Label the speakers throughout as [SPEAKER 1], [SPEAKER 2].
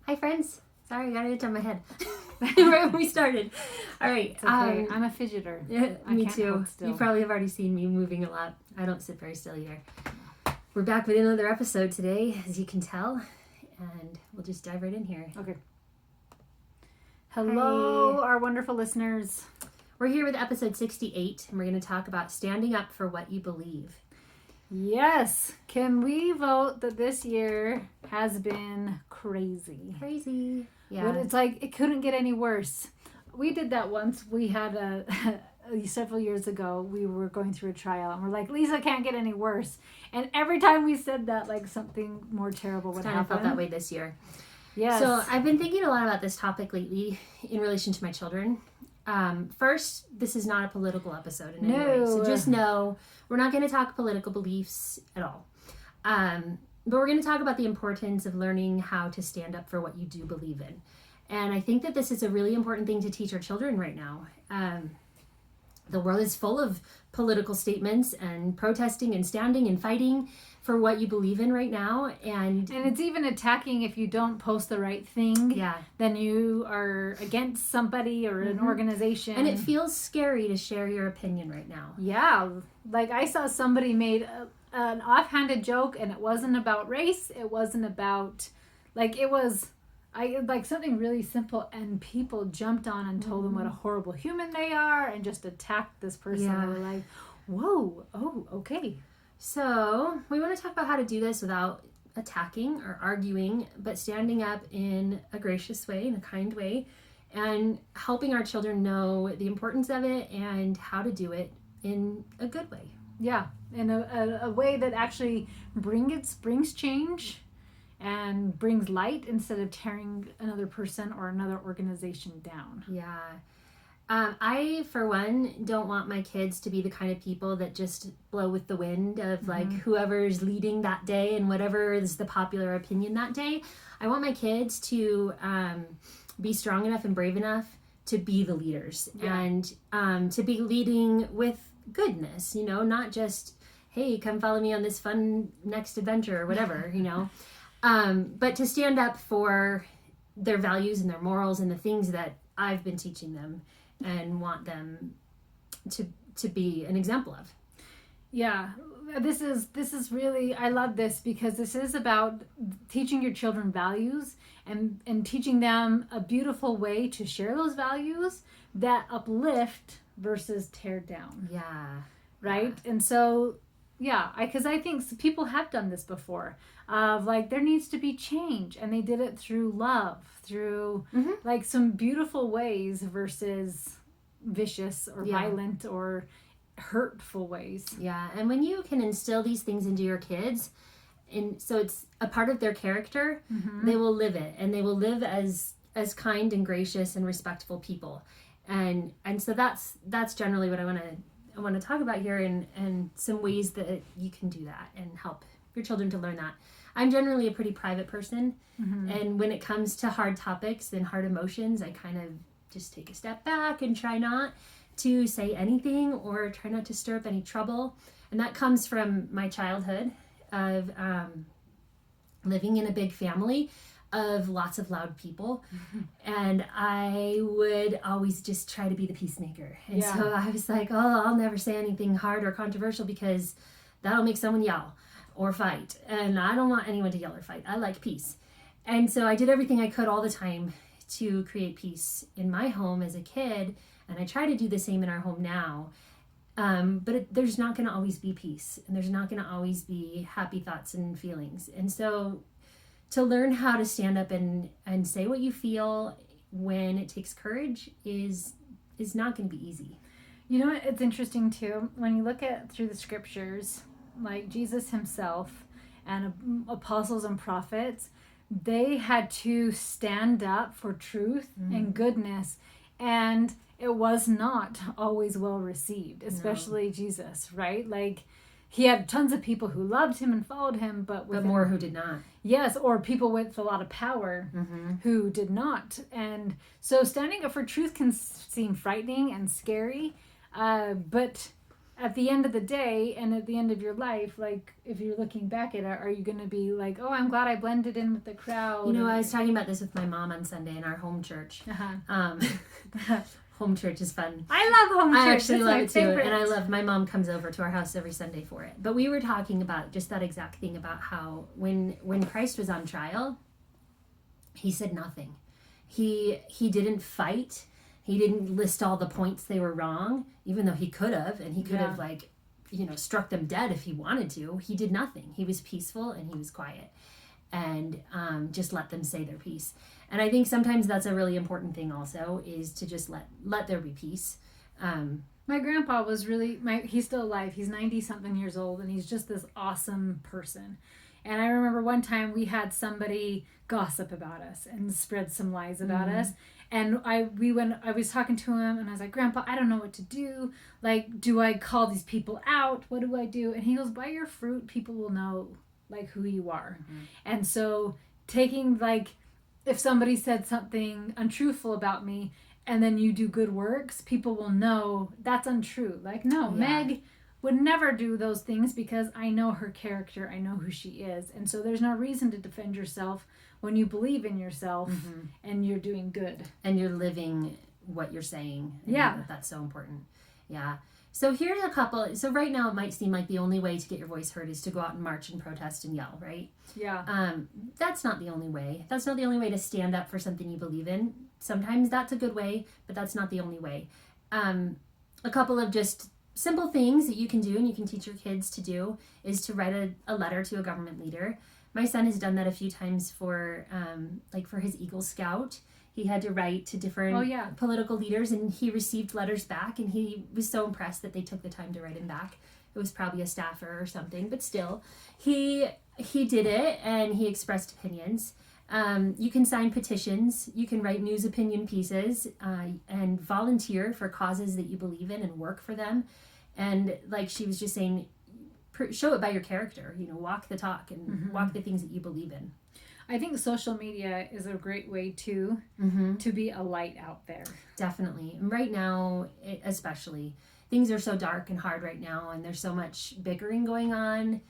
[SPEAKER 1] Hi, friends. Sorry, I got it on my head right when we started. All right.
[SPEAKER 2] It's okay. I'm a fidgeter.
[SPEAKER 1] Yeah, me too.
[SPEAKER 2] Hold still.
[SPEAKER 1] You probably have already seen me moving a lot. I don't sit very still either. We're back with another episode today, as you can tell, and we'll just dive right in here.
[SPEAKER 2] Okay. Hello, our wonderful listeners.
[SPEAKER 1] We're here with episode 68, and we're going to talk about standing up for what you believe.
[SPEAKER 2] Yes. Can we vote that this year has been crazy?
[SPEAKER 1] Crazy. Yeah.
[SPEAKER 2] But it's like, it couldn't get any worse. We did that once. We had several years ago, we were going through a trial, and we're like, Lisa, can't get any worse. And every time we said that, like, something more terrible would happen.
[SPEAKER 1] I felt that way this year.
[SPEAKER 2] Yes.
[SPEAKER 1] So I've been thinking a lot about this topic lately in relation to my children. First, this is not a political episode in any way. So just know we're not going to talk political beliefs at all. But we're going to talk about the importance of learning how to stand up for what you do believe in. And I think that this is a really important thing to teach our children right now. The world is full of political statements and protesting and standing and fighting for what you believe in right now. And
[SPEAKER 2] it's even attacking if you don't post the right thing.
[SPEAKER 1] Yeah. Then
[SPEAKER 2] you are against somebody or an organization.
[SPEAKER 1] And it feels scary to share your opinion right now.
[SPEAKER 2] Yeah. Like I saw somebody made an offhanded joke, and it wasn't about race. It wasn't about, it was something really simple, and people jumped on and told them what a horrible human they are and just attacked this person. Yeah. They were like, whoa, oh, okay.
[SPEAKER 1] So we want to talk about how to do this without attacking or arguing, but standing up in a gracious way, in a kind way, and helping our children know the importance of it and how to do it in a good way.
[SPEAKER 2] Yeah, in a way that actually brings change and brings light instead of tearing another person or another organization down.
[SPEAKER 1] Yeah. I, for one, don't want my kids to be the kind of people that just blow with the wind of like whoever's leading that day and whatever is the popular opinion that day. I want my kids to be strong enough and brave enough to be the leaders and to be leading with goodness, not just, hey, come follow me on this fun next adventure or whatever, but to stand up for their values and their morals and the things that I've been teaching them and want them to be an example of.
[SPEAKER 2] Yeah, this is really, I love this because this is about teaching your children values and teaching them a beautiful way to share those values that uplift versus tear down.
[SPEAKER 1] Yeah.
[SPEAKER 2] Right? Yeah. And so, because I think people have done this before. Of there needs to be change, and they did it through love, through some beautiful ways versus vicious or violent or hurtful ways.
[SPEAKER 1] Yeah, and when you can instill these things into your kids, and so it's a part of their character, they will live it, and they will live as kind and gracious and respectful people, and so that's generally what I want to talk about here, and some ways that you can do that and help your children to learn that. I'm generally a pretty private person, and when it comes to hard topics and hard emotions, I kind of just take a step back and try not to say anything or try not to stir up any trouble. And that comes from my childhood of living in a big family of lots of loud people, and I would always just try to be the peacemaker. And so I was like, I'll never say anything hard or controversial because that'll make someone yell or fight, and I don't want anyone to yell or fight. I like peace. And so I did everything I could all the time to create peace in my home as a kid, and I try to do the same in our home now. But there's not going to always be peace, and there's not going to always be happy thoughts and feelings. And so to learn how to stand up and say what you feel when it takes courage is not going to be easy.
[SPEAKER 2] You know what? It's interesting too, when you look at through the scriptures, like Jesus himself and apostles and prophets, they had to stand up for truth and goodness, and it was not always well received, especially Jesus, right? Like, he had tons of people who loved him and followed him, but
[SPEAKER 1] more who did not.
[SPEAKER 2] Yes, or people with a lot of power who did not. And so standing up for truth can seem frightening and scary, but at the end of the day and at the end of your life, like if you're looking back at it, are you going to be like, oh, I'm glad I blended in with the crowd?
[SPEAKER 1] I was talking about this with my mom on Sunday in our home church. Home church is fun.
[SPEAKER 2] I love home church.
[SPEAKER 1] I actually love it too.
[SPEAKER 2] Favorite.
[SPEAKER 1] And I love, my mom comes over to our house every Sunday for it. But we were talking about just that exact thing about how when Christ was on trial, he said nothing. He didn't fight. He didn't list all the points they were wrong, even though he could have, and he could have struck them dead if he wanted to. He did nothing. He was peaceful and he was quiet, and just let them say their piece. And I think sometimes that's a really important thing also, is to just let there be peace.
[SPEAKER 2] My grandpa was really, he's still alive. He's 90 something years old, and he's just this awesome person. And I remember one time we had somebody gossip about us and spread some lies about us. And I was talking to him, and I was like, Grandpa, I don't know what to do. Like, do I call these people out? What do I do? And he goes, by your fruit, people will know like who you are. And so taking, like, if somebody said something untruthful about me and then you do good works, people will know that's untrue. Like, no, Meg would never do those things because I know her character. I know who she is. And so there's no reason to defend yourself when you believe in yourself and you're doing good. And
[SPEAKER 1] you're living what you're saying. That's so important. Yeah. So here's a couple. So right now it might seem like the only way to get your voice heard is to go out and march and protest and yell, right?
[SPEAKER 2] Yeah.
[SPEAKER 1] That's not the only way. That's not the only way to stand up for something you believe in. Sometimes that's a good way, but that's not the only way. A couple of just simple things that you can do and you can teach your kids to do is to write a letter to a government leader. My son has done that a few times for his Eagle Scout. He had to write to different political leaders, and he received letters back, and he was so impressed that they took the time to write him back. It was probably a staffer or something, but still, he did it, and he expressed opinions. You can sign petitions, you can write news opinion pieces, and volunteer for causes that you believe in and work for them. And like she was just saying, show it by your character, walk the talk and walk the things that you believe in.
[SPEAKER 2] I think social media is a great way to be a light out there.
[SPEAKER 1] Definitely. And right now, especially, things are so dark and hard right now, and there's so much bickering going on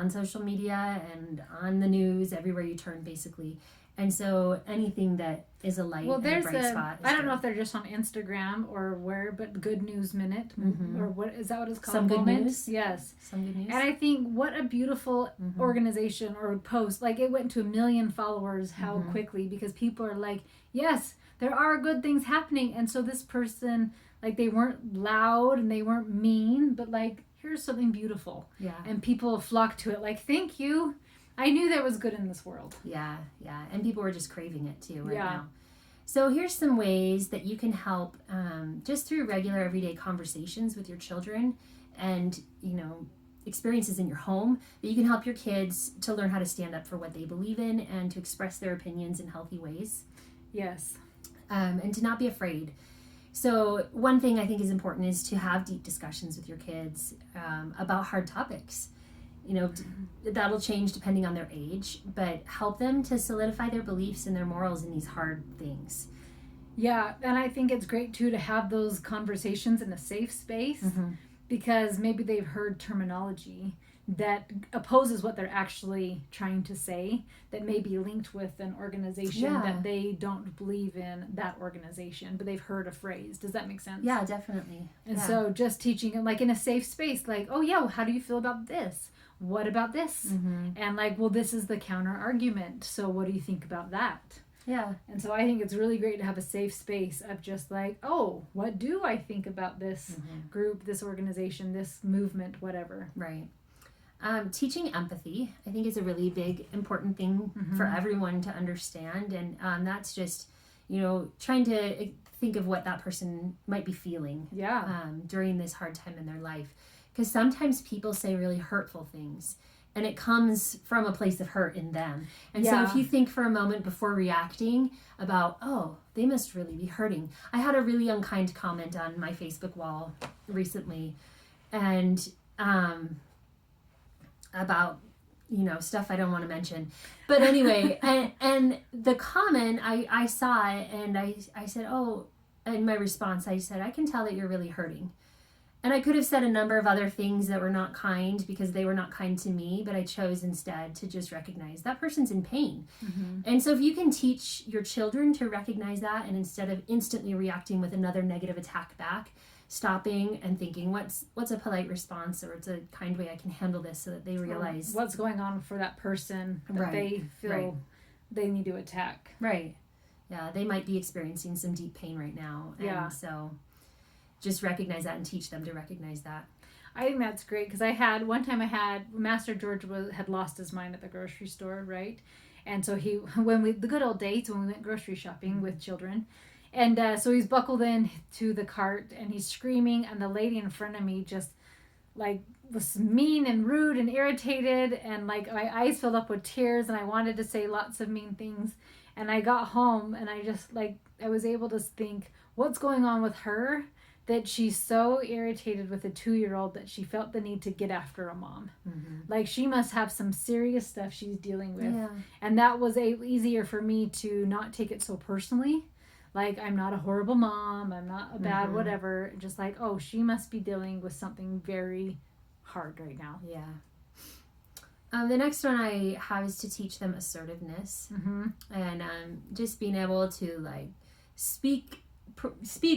[SPEAKER 1] social media and on the news, everywhere you turn, basically. And so anything that is a light and a bright spot.
[SPEAKER 2] I don't know if they're just on Instagram or where, but Good News Minute, or what is that what it's called?
[SPEAKER 1] Some Good News.
[SPEAKER 2] Yes.
[SPEAKER 1] Some Good News.
[SPEAKER 2] And I think what a beautiful organization or post. Like, it went to 1 million followers how quickly, because people are like, yes, there are good things happening. And so this person, like, they weren't loud and they weren't mean, but like, here's something beautiful.
[SPEAKER 1] Yeah.
[SPEAKER 2] And people flocked to it like, thank you. I knew there was good in this world.
[SPEAKER 1] Yeah. And people were just craving it too now. So here's some ways that you can help just through regular everyday conversations with your children and, experiences in your home, that you can help your kids to learn how to stand up for what they believe in and to express their opinions in healthy ways.
[SPEAKER 2] Yes.
[SPEAKER 1] And to not be afraid. So one thing I think is important is to have deep discussions with your kids about hard topics. That'll change depending on their age, but help them to solidify their beliefs and their morals in these hard things.
[SPEAKER 2] Yeah, and I think it's great too to have those conversations in a safe space, because maybe they've heard terminology that opposes what they're actually trying to say, that may be linked with an organization that they don't believe in, that organization, but they've heard a phrase. Does that make sense?
[SPEAKER 1] Yeah, definitely.
[SPEAKER 2] And so just teaching them, like, in a safe space, like, oh yeah, well, how do you feel about this? What about this? And like, well, this is the counter argument, so what do you think about that?
[SPEAKER 1] Yeah.
[SPEAKER 2] And so I think it's really great to have a safe space of just like, oh, what do I think about this group, this organization, this movement, whatever.
[SPEAKER 1] Right. Teaching empathy, I think, is a really big, important thing for everyone to understand. And that's just, trying to think of what that person might be feeling during this hard time in their life. Because sometimes people say really hurtful things, and it comes from a place of hurt in them. And so if you think for a moment before reacting about, oh, they must really be hurting. I had a really unkind comment on my Facebook wall recently, and about, stuff I don't want to mention. But anyway, and the comment, I saw it, and I said, oh, in my response, I said, I can tell that you're really hurting. And I could have said a number of other things that were not kind because they were not kind to me, but I chose instead to just recognize that person's in pain. And so if you can teach your children to recognize that, and instead of instantly reacting with another negative attack back, stopping and thinking, what's a polite response, or it's a kind way I can handle this, so that they realize
[SPEAKER 2] what's going on for that person that they feel they need to attack.
[SPEAKER 1] Right. Yeah, they might be experiencing some deep pain right now. And so just recognize that and teach them to recognize that.
[SPEAKER 2] I think that's great, because Master George had lost his mind at the grocery store, right? And so the good old days when we went grocery shopping with children, and so he's buckled in to the cart and he's screaming, and the lady in front of me just like was mean and rude and irritated, and like my eyes filled up with tears, and I wanted to say lots of mean things. And I got home and I just I was able to think, what's going on with her that she's so irritated with a 2-year-old that she felt the need to get after a mom. Like, she must have some serious stuff she's dealing with. Yeah. And that was easier for me to not take it so personally. Like, I'm not a horrible mom, I'm not a bad whatever. Just like, oh, she must be dealing with something very hard right now.
[SPEAKER 1] Yeah. The next one I have is to teach them assertiveness, and just being able to like speak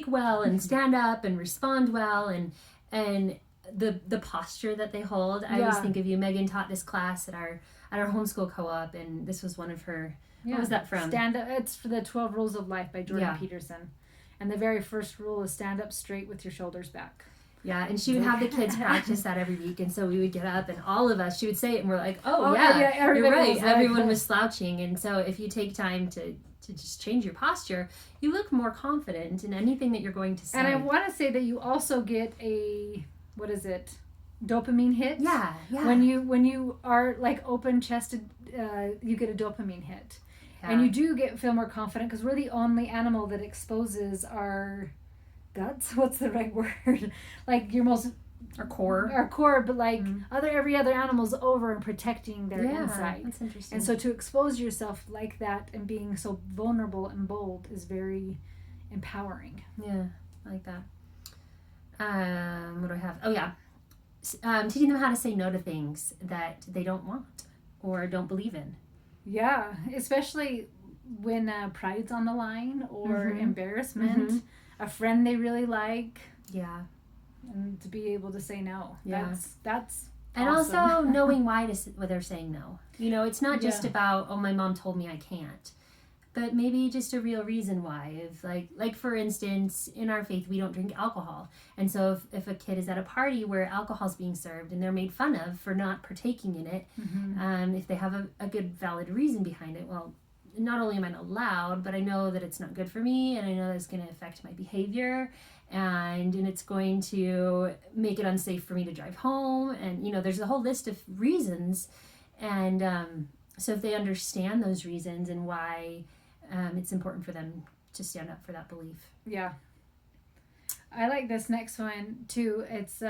[SPEAKER 1] well and stand up and respond well, and the posture that they hold. I always think of you. Megan taught this class at our homeschool co-op, and this was one of her. Yeah. What was that from?
[SPEAKER 2] Stand up. It's for the 12 Rules of Life by Jordan Peterson, and the very first rule is stand up straight with your shoulders back.
[SPEAKER 1] Yeah, and she would have the kids practice that every week, and so we would get up, and all of us, she would say it, and we're like, oh yeah, you're right. Everyone was slouching, and so if you take time to just change your posture, you look more confident in anything that you're going to say.
[SPEAKER 2] And I want to say that you also get a, dopamine hit.
[SPEAKER 1] Yeah.
[SPEAKER 2] When you are like open chested, you get a dopamine hit, and you do feel more confident, because we're the only animal that exposes our guts. What's the right word? Like our core, but like every other animal's over and protecting their inside.
[SPEAKER 1] That's interesting.
[SPEAKER 2] And so to expose yourself like that and being so vulnerable and bold is very empowering.
[SPEAKER 1] Yeah, I like that. What do I have? Oh yeah, teaching them how to say no to things that they don't want or don't believe in.
[SPEAKER 2] Yeah, especially when pride's on the line, or embarrassment. A friend they really like.
[SPEAKER 1] Yeah.
[SPEAKER 2] And to be able to say no.
[SPEAKER 1] Yeah.
[SPEAKER 2] That's
[SPEAKER 1] and
[SPEAKER 2] awesome.
[SPEAKER 1] Also knowing why they're saying no. You know, it's not just about, oh, my mom told me I can't. But maybe just a real reason why. If like for instance, in our faith, we don't drink alcohol. And so if a kid is at a party where alcohol's being served and they're made fun of for not partaking in it, if they have a good valid reason behind it, well, not only am I not allowed, but I know that it's not good for me, and I know that it's going to affect my behavior, and it's going to make it unsafe for me to drive home. And, you know, there's a whole list of reasons. And so if they understand those reasons and why it's important for them to stand up for that belief.
[SPEAKER 2] Yeah. I like this next one, too. It's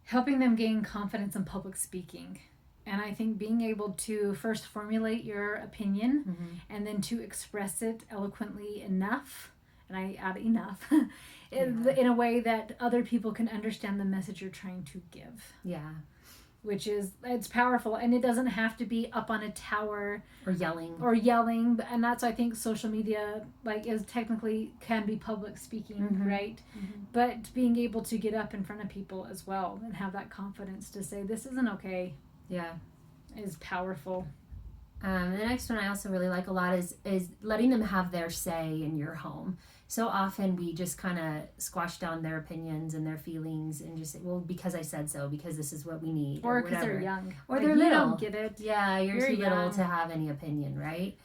[SPEAKER 2] helping them gain confidence in public speaking. And I think being able to first formulate your opinion and then to express it eloquently enough, and I add enough, in a way that other people can understand the message you're trying to give.
[SPEAKER 1] Yeah.
[SPEAKER 2] It's powerful, and it doesn't have to be up on a tower.
[SPEAKER 1] Or yelling.
[SPEAKER 2] And that's, I think, social media, is technically can be public speaking, right? But being able to get up in front of people as well and have that confidence to say, this isn't okay.
[SPEAKER 1] Yeah,
[SPEAKER 2] is powerful.
[SPEAKER 1] The next one I also really like a lot is letting them have their say in your home. So often we just kind of squash down their opinions and their feelings and just say, well, because I said so, because this is what we need,
[SPEAKER 2] or because they're young,
[SPEAKER 1] or they're little.
[SPEAKER 2] You don't get it.
[SPEAKER 1] Yeah, you're too little to have any opinion, right?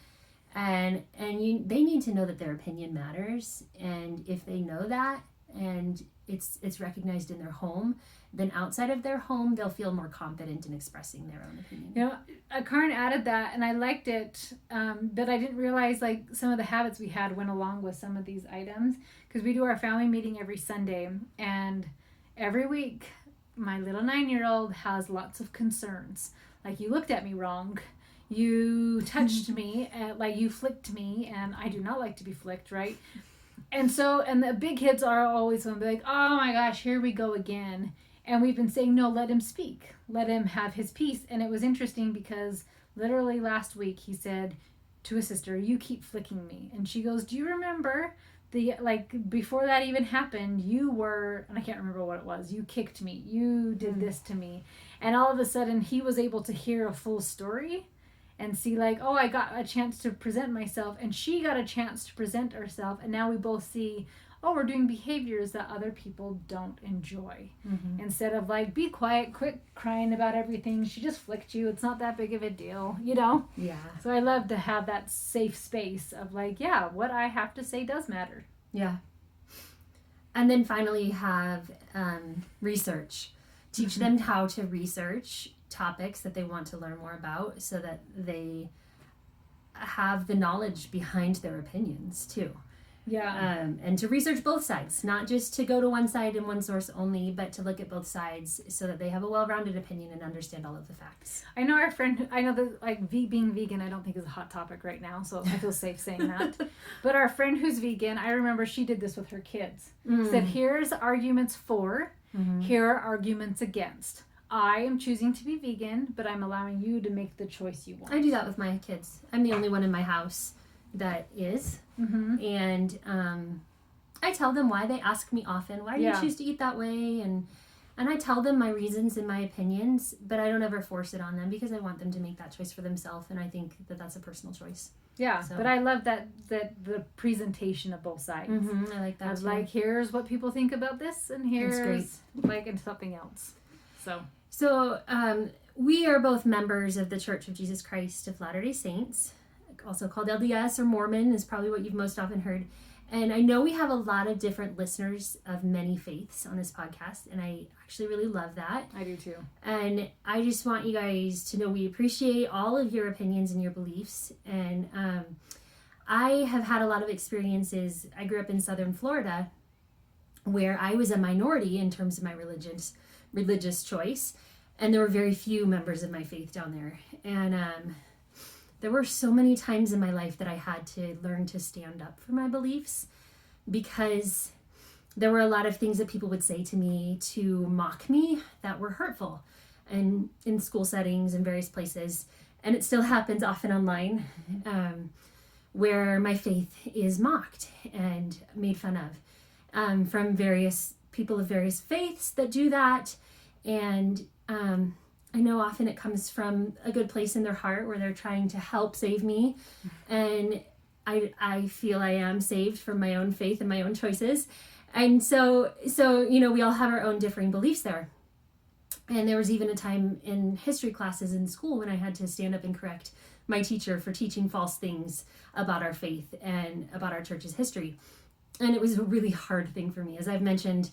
[SPEAKER 1] And they need to know that their opinion matters, and if they know that and it's recognized in their home, then outside of their home, they'll feel more confident in expressing their own opinion.
[SPEAKER 2] You know, Karen added that, and I liked it, but I didn't realize some of the habits we had went along with some of these items, because we do our family meeting every Sunday, and every week, my little 9-year-old has lots of concerns. Like, you looked at me wrong, you touched me, you flicked me, and I do not like to be flicked, right? And the big kids are always going to be like, oh my gosh, here we go again. And we've been saying, no, let him speak. Let him have his peace. And it was interesting because literally last week he said to his sister, you keep flicking me. And she goes, do you remember before that even happened, you were, and I can't remember what it was, you kicked me. You did this to me. And all of a sudden he was able to hear a full story and see I got a chance to present myself, and she got a chance to present herself, and now we both see, we're doing behaviors that other people don't enjoy. Instead of be quiet, quit crying about everything, she just flicked you, it's not that big of a deal,
[SPEAKER 1] Yeah.
[SPEAKER 2] So I love to have that safe space of what I have to say does matter.
[SPEAKER 1] Yeah. And then finally have research. Teach them how to research topics that they want to learn more about so that they have the knowledge behind their opinions too.
[SPEAKER 2] Yeah.
[SPEAKER 1] And to research both sides, not just to go to one side and one source only, but to look at both sides so that they have a well-rounded opinion and understand all of the facts.
[SPEAKER 2] I know that being vegan I don't think is a hot topic right now, so I feel safe saying that. But our friend who's vegan, I remember she did this with her kids. Said, here's arguments for, here are arguments against. I am choosing to be vegan, but I'm allowing you to make the choice you want.
[SPEAKER 1] I do that with my kids. I'm the only one in my house that is. And I tell them why. They ask me often, why do you choose to eat that way? And I tell them my reasons and my opinions, but I don't ever force it on them because I want them to make that choice for themselves. And I think that that's a personal choice.
[SPEAKER 2] Yeah, so. But I love that the presentation of both sides.
[SPEAKER 1] I like that too.
[SPEAKER 2] Here's what people think about this, and here's and something else.
[SPEAKER 1] So we are both members of the Church of Jesus Christ of Latter-day Saints, also called LDS or Mormon is probably what you've most often heard. And I know we have a lot of different listeners of many faiths on this podcast, and I actually really love that.
[SPEAKER 2] I do too.
[SPEAKER 1] And I just want you guys to know we appreciate all of your opinions and your beliefs. And I have had a lot of experiences. I grew up in Southern Florida where I was a minority in terms of my religious choice, and there were very few members of my faith down there. And there were so many times in my life that I had to learn to stand up for my beliefs because there were a lot of things that people would say to me to mock me that were hurtful, and in school settings and various places. And it still happens often online, where my faith is mocked and made fun of from various people of various faiths that do that. And I know often it comes from a good place in their heart where they're trying to help save me. And I feel I am saved from my own faith and my own choices. And so we all have our own differing beliefs there. And there was even a time in history classes in school when I had to stand up and correct my teacher for teaching false things about our faith and about our church's history. And it was a really hard thing for me. As I've mentioned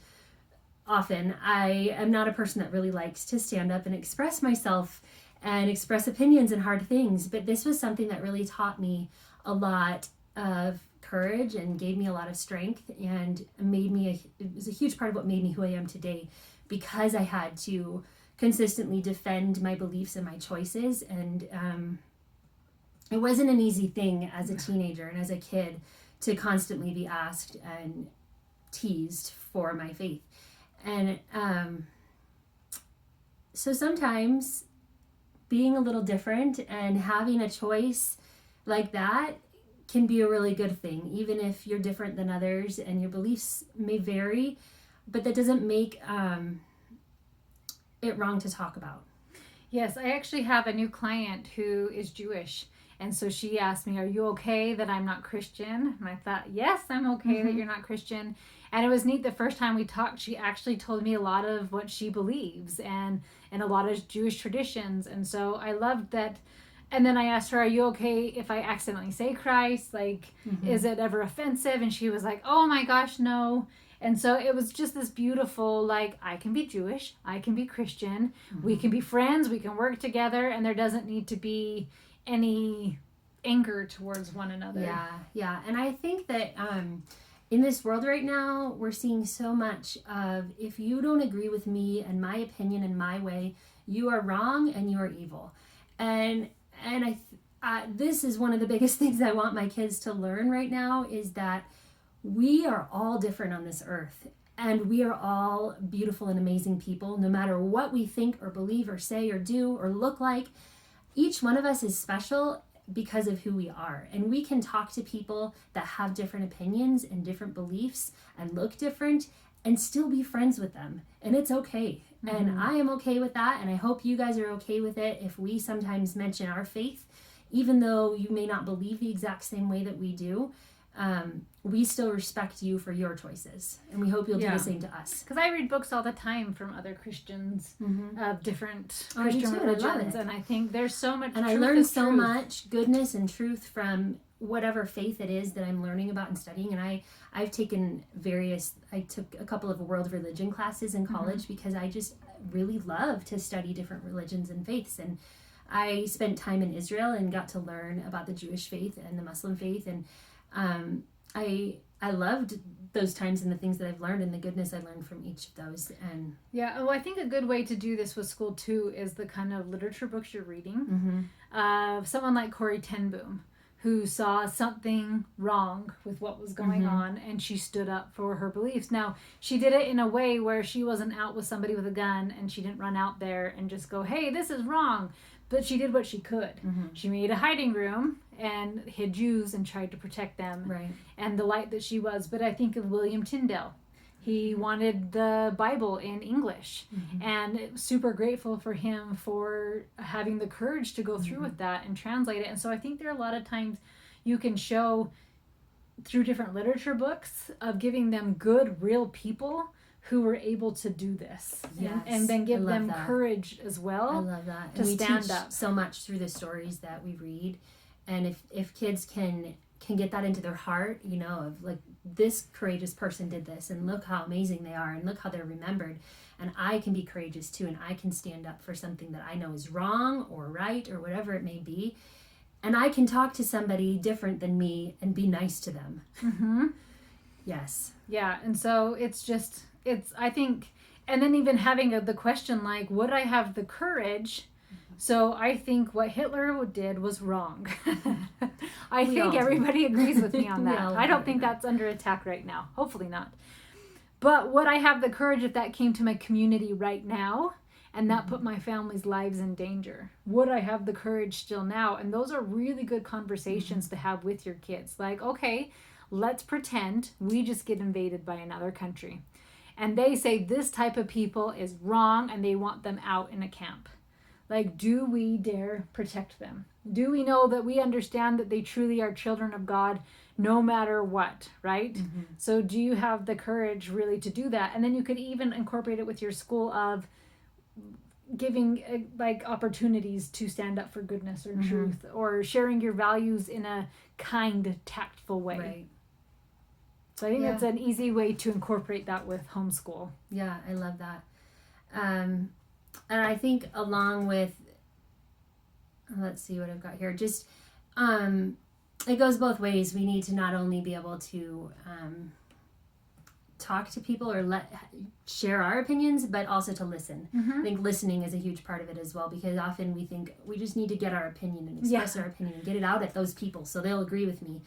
[SPEAKER 1] often, I am not a person that really likes to stand up and express myself and express opinions and hard things. But this was something that really taught me a lot of courage and gave me a lot of strength and it was a huge part of what made me who I am today, because I had to consistently defend my beliefs and my choices. And it wasn't an easy thing as a teenager and as a kid to constantly be asked and teased for my faith. And so sometimes being a little different and having a choice like that can be a really good thing, even if you're different than others and your beliefs may vary, but that doesn't make it wrong to talk about.
[SPEAKER 2] Yes, I actually have a new client who is Jewish. And so she asked me, are you okay that I'm not Christian? And I thought, yes, I'm okay that you're not Christian. And it was neat. The first time we talked, she actually told me a lot of what she believes and a lot of Jewish traditions. And so I loved that. And then I asked her, are you okay if I accidentally say Christ? Is it ever offensive? And she was like, oh my gosh, no. And so it was just this beautiful, I can be Jewish, I can be Christian, we can be friends, we can work together, and there doesn't need to be any anger towards one another.
[SPEAKER 1] Yeah. And I think that in this world right now, we're seeing so much of, if you don't agree with me and my opinion and my way, you are wrong and you are evil. And this is one of the biggest things I want my kids to learn right now, is that we are all different on this earth, and we are all beautiful and amazing people, no matter what we think or believe or say or do or look like. Each one of us is special because of who we are. And we can talk to people that have different opinions and different beliefs and look different and still be friends with them. And it's okay. Mm-hmm. And I am okay with that. And I hope you guys are okay with it if we sometimes mention our faith, even though you may not believe the exact same way that we do. We still respect you for your choices, and we hope you'll do the same to us.
[SPEAKER 2] Because I read books all the time from other Christians of different Christian religions, and I think there's so much.
[SPEAKER 1] And I learn so much goodness and truth from whatever faith it is that I'm learning about and studying. And I took a couple of world religion classes in college because I just really love to study different religions and faiths. And I spent time in Israel and got to learn about the Jewish faith and the Muslim faith, and I loved those times and the things that I've learned and the goodness I learned from each of those. And
[SPEAKER 2] I think a good way to do this with school too is the kind of literature books you're reading. Someone like Corrie ten Boom, who saw something wrong with what was going on, and she stood up for her beliefs. Now, she did it in a way where she wasn't out with somebody with a gun, and she didn't run out there and just go, hey, this is wrong. But she did what she could. She made a hiding room and hid Jews and tried to protect them.
[SPEAKER 1] Right.
[SPEAKER 2] And the light that she was. But I think of William Tyndale. He wanted the Bible in English. And super grateful for him for having the courage to go through with that and translate it. And so I think there are a lot of times you can show through different literature books of giving them good, real people who were able to do this.
[SPEAKER 1] Yes,
[SPEAKER 2] and then give them courage as well.
[SPEAKER 1] I love that.
[SPEAKER 2] To stand up
[SPEAKER 1] so much through the stories that we read. And if kids can get that into their heart, of like, this courageous person did this, and look how amazing they are, and look how they're remembered, and I can be courageous too, and I can stand up for something that I know is wrong or right or whatever it may be, and I can talk to somebody different than me and be nice to them. Yes.
[SPEAKER 2] Yeah. And so I think, and then even having the question like, would I have the courage? So I think what Hitler did was wrong. I think everybody agrees with me on that. I don't think that's under attack right now. Hopefully not. But would I have the courage if that came to my community right now and that put my family's lives in danger? Would I have the courage still now? And those are really good conversations to have with your kids. Like, okay, let's pretend we just get invaded by another country. And they say this type of people is wrong and they want them out in a camp. Like, do we dare protect them? Do we know that we understand that they truly are children of God no matter what, right? So do you have the courage really to do that? And then you could even incorporate it with your school of giving like opportunities to stand up for goodness or truth, or sharing your values in a kind, tactful way. Right. So I think that's an easy way to incorporate that with homeschool.
[SPEAKER 1] Yeah, I love that. And I think along with, let's see what I've got here, just it goes both ways. We need to not only be able to talk to people or share our opinions, but also to listen. I think listening is a huge part of it as well, because often we think we just need to get our opinion and express our opinion and get it out at those people so they'll agree with me.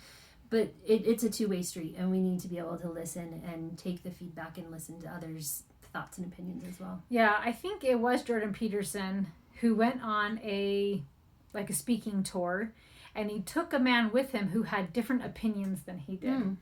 [SPEAKER 1] But it's a two-way street, and we need to be able to listen and take the feedback and listen to others' thoughts and opinions as well. Yeah,
[SPEAKER 2] I think it was Jordan Peterson who went on a speaking tour, and he took a man with him who had different opinions than he did.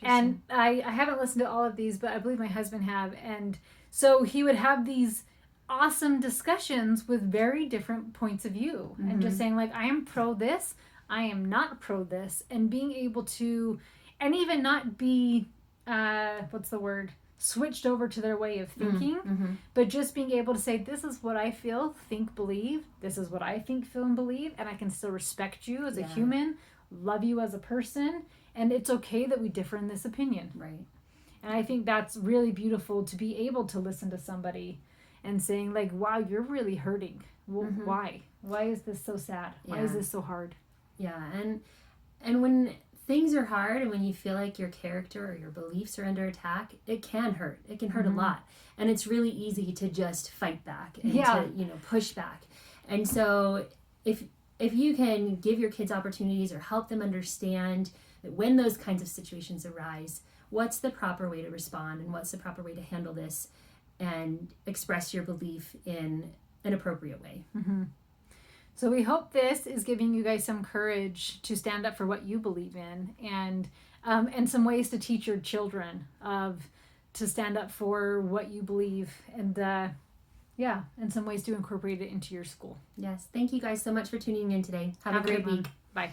[SPEAKER 2] And I haven't listened to all of these, but I believe my husband have. And so he would have these awesome discussions with very different points of view, and just saying like, I am pro this, I am not pro this, and being able to, and even not be, switched over to their way of thinking, but just being able to say, this is what I feel, think, believe, this is what I think, feel, and believe, and I can still respect you as a human, love you as a person, and it's okay that we differ in this opinion.
[SPEAKER 1] Right.
[SPEAKER 2] And I think that's really beautiful, to be able to listen to somebody and saying like, wow, you're really hurting. Well, why? Why is this so sad? Why is this so hard?
[SPEAKER 1] Yeah, and when things are hard and when you feel like your character or your beliefs are under attack, it can hurt. It can hurt a lot. And it's really easy to just fight back and to, push back. And so if you can give your kids opportunities or help them understand that when those kinds of situations arise, what's the proper way to respond and what's the proper way to handle this and express your belief in an appropriate way.
[SPEAKER 2] Mm-hmm. So we hope this is giving you guys some courage to stand up for what you believe in, and some ways to teach your children to stand up for what you believe, and some ways to incorporate it into your school.
[SPEAKER 1] Yes. Thank you guys so much for tuning in today. Have a great week.
[SPEAKER 2] Bye.